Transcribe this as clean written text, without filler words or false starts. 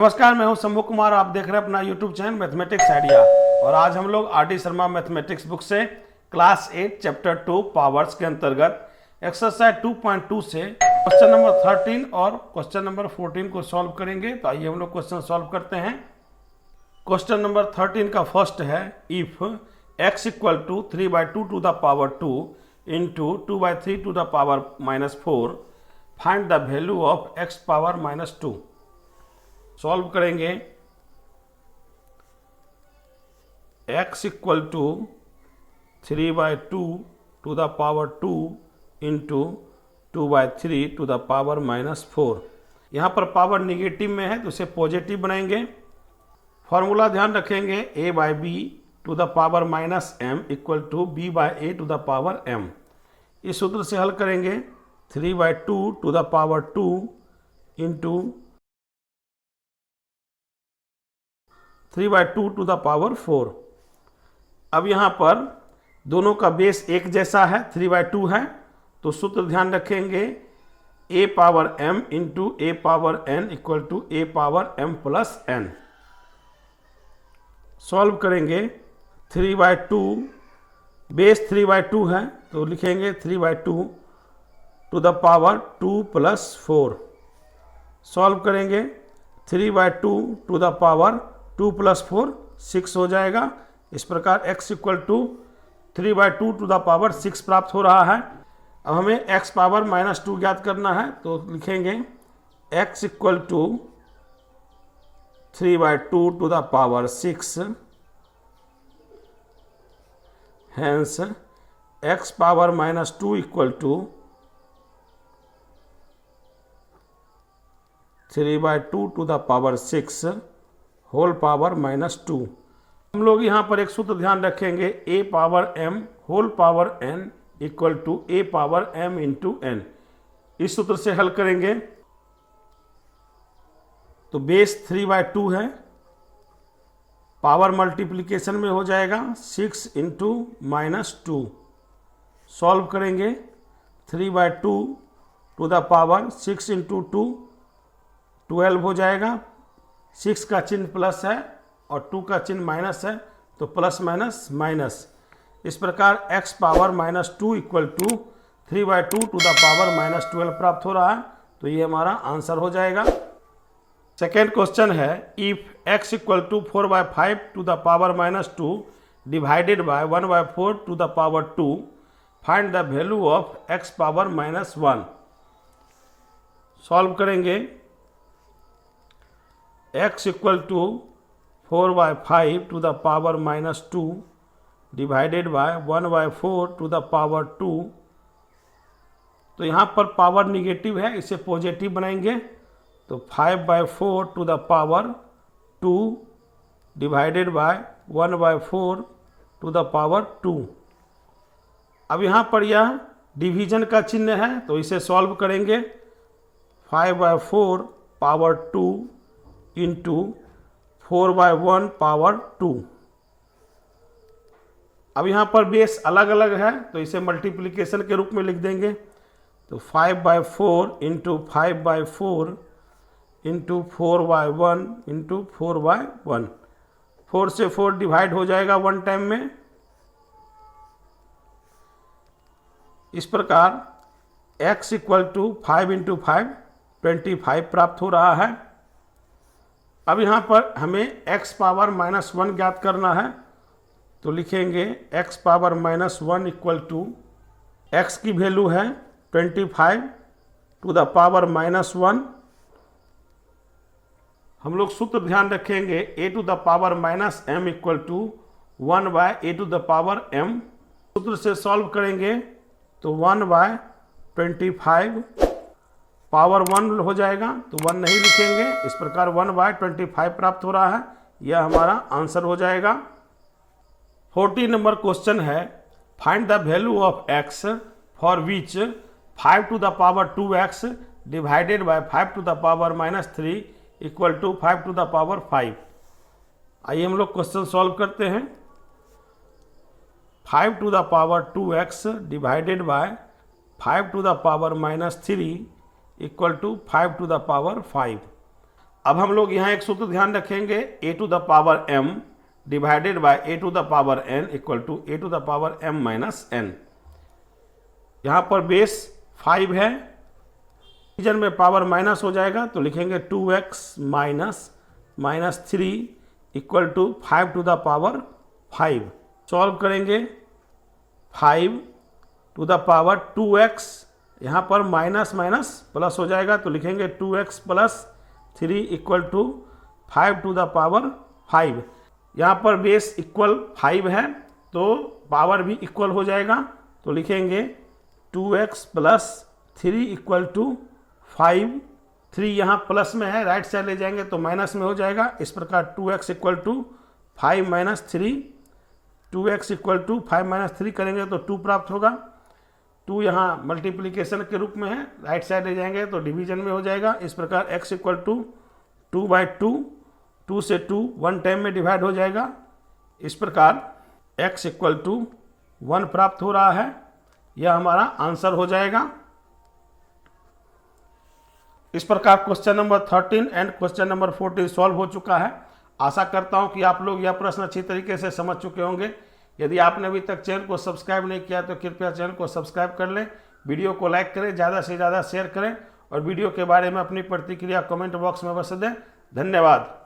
नमस्कार, मैं हूं शंभू कुमार। आप देख रहे हैं अपना यूट्यूब चैनल मैथमेटिक्स आइडिया। और आज हम लोग R D Sharma mathematics book से क्लास 8 चैप्टर 2 पावर्स के अंतर्गत एक्सरसाइज 2.2 से क्वेश्चन नंबर 13 और क्वेश्चन नंबर 14 को सॉल्व करेंगे। तो आइए हम लोग क्वेश्चन सॉल्व करते हैं। क्वेश्चन नंबर 13 का फर्स्ट है, if x equal to 3/2 to the power 2 into 2/3 to the power -4 find the value of x power -2। Solve करेंगे। x equal to 3/2 to the power 2 into 2/3 to the power -4। यहाँ पर power negative में है तो इसे positive बनाएंगे। Formula ध्यान रखेंगे, a/b to the power -m equal to b/a to the power m। इस सूत्र से हल करेंगे। 3/2 to the power 2 into 3/2 to the power 4। अब यहाँ पर दोनों का बेस एक जैसा है, 3/2 है, तो सूत्र ध्यान रखेंगे, a power m into a power n equal to a power m plus n। Solve करेंगे। 3/2 बेस 3/2 है तो लिखेंगे 3/2 to the power 2 plus 4। Solve करेंगे। 3/2 टू द पावर 2 प्लस 4 6 हो जाएगा। इस प्रकार x equal to 3/2 to the power 6 प्राप्त हो रहा है। अब हमें x पावर -2 ज्ञात करना है तो लिखेंगे x equal to 3/2 to the power 6, hence x power -2 equal to 3/2 to the power 6 whole power -2। हम लोग यहाँ पर एक सूत्र ध्यान रखेंगे, a power m whole power n equal to a power m into n। इस सूत्र से हल करेंगे तो बेस 3/2 है, पावर मल्टीप्लिकेशन में हो जाएगा 6 इंटू -2। सॉल्व करेंगे। 3/2 टू द पावर 6 इंटू 2 12 हो जाएगा। 6 का चिन्ह प्लस है और 2 का चिन्ह माइनस है तो प्लस माइनस माइनस। इस प्रकार x power -2 equal to 3/2 to the power -12 प्राप्त हो रहा है। तो ये हमारा आंसर हो जाएगा। सेकेंड क्वेश्चन है, if x equal to 4/5 to the power -2 divided by 1/4 to the power 2 find the value of x power -1। Solve करेंगे। x equal to 4/5 to the power -2 divided by 1/4 to the power 2। तो यहाँ पर power negative है, इसे positive बनाएंगे तो 5/4 to the power 2 divided by 1/4 to the power 2। अब यहाँ पर यह डिवीजन का चिन्ह है तो इसे सॉल्व करेंगे। 5/4 पावर 2 इंटू 4/1 पावर 2। अब यहाँ पर बेस अलग अलग है तो इसे मल्टीप्लिकेशन के रूप में लिख देंगे तो 5/4 इंटू 5/4 इंटू 4/1 इंटू 4/1। 4 से 4 डिवाइड हो जाएगा 1 टाइम में। इस प्रकार x इक्वल टू 5 इंटू 5 25 प्राप्त हो रहा है। अब यहाँ पर हमें x पावर -1 ज्ञात करना है तो लिखेंगे x power -1 equal to x की वैल्यू है 25 टू द पावर -1। हम लोग सूत्र ध्यान रखेंगे, a to the power -m equal to 1/a to the power m। सूत्र से सॉल्व करेंगे तो 1/25 पावर 1 हो जाएगा तो 1 नहीं लिखेंगे। इस प्रकार 1/25 प्राप्त हो रहा है। यह हमारा आंसर हो जाएगा। 14 नंबर क्वेश्चन है, find the value of x for which 5 to the power 2x divided by 5 to the power -3 equal to 5 to the power 5। आइए हम लोग क्वेश्चन सॉल्व करते हैं। 5 to the power 2x divided by 5 to the power -3 equal to 5 to the power 5। अब हम लोग यहाँ एक सूत्र ध्यान रखेंगे, a to the power m divided by a to the power n equal to a to the power m minus n। यहाँ पर बेस 5 है, डिवीजन में पावर माइनस हो जाएगा तो लिखेंगे 2x minus 3 equal to 5 to the power 5। Solve करेंगे 5 to the power 2x, यहाँ पर माइनस माइनस प्लस हो जाएगा तो लिखेंगे 2x plus 3 equal to 5 to the power 5। यहाँ पर बेस इक्वल 5 है तो पावर भी इक्वल हो जाएगा तो लिखेंगे 2x प्लस 3 इक्वल टू 5। 3 यहाँ प्लस में है, राइट साइड ले जाएंगे तो माइनस में हो जाएगा। इस प्रकार 2x equal to 5 minus 3, 2x equal to 5 minus 3 करेंगे तो 2 प्राप्त होगा। 2 यहाँ मल्टीप्लिकेशन के रूप में है, राइट साइड ले जाएंगे तो डिवीजन में हो जाएगा। इस प्रकार x इक्वल टू 2/2, 2 से 2 1 टाइम में डिवाइड हो जाएगा। इस प्रकार x इक्वल टू 1 प्राप्त हो रहा है, यह हमारा आंसर हो जाएगा। इस प्रकार question number 13 and question number 14 solve हो चुका है। आशा करता हूं कि आप लोग यह प्रश्न अच्छी तरीके से समझ चुके होंगे। यदि आपने अभी तक चैनल को सब्सक्राइब नहीं किया तो कृपया चैनल को सब्सक्राइब कर लें, वीडियो को लाइक करें, ज़्यादा से ज़्यादा शेयर करें और वीडियो के बारे में अपनी प्रतिक्रिया कमेंट बॉक्स में अवश्य दें। धन्यवाद।